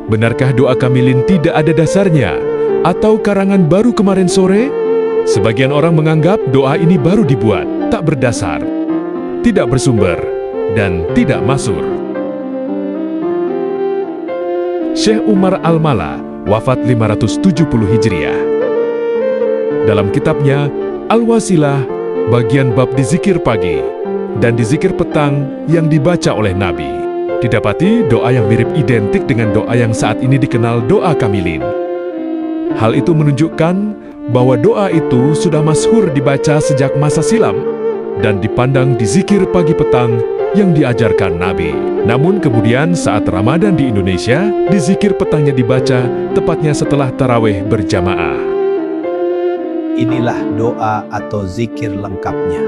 Benarkah doa Kamilin tidak ada dasarnya? Atau karangan baru kemarin sore? Sebagian orang menganggap doa ini baru dibuat, tak berdasar, tidak bersumber, dan tidak masyhur. Syekh Umar Al-Mala, wafat 570 Hijriah. Dalam kitabnya, Al-Wasilah, bagian bab di zikir pagi dan di zikir petang yang dibaca oleh Nabi, didapati doa yang mirip identik dengan doa yang saat ini dikenal doa Kamilin. Hal itu menunjukkan bahwa doa itu sudah masyhur dibaca sejak masa silam dan dipandang di zikir pagi petang yang diajarkan Nabi. Namun kemudian saat Ramadan di Indonesia, di zikir petangnya dibaca tepatnya setelah tarawih berjamaah. Inilah doa atau zikir lengkapnya.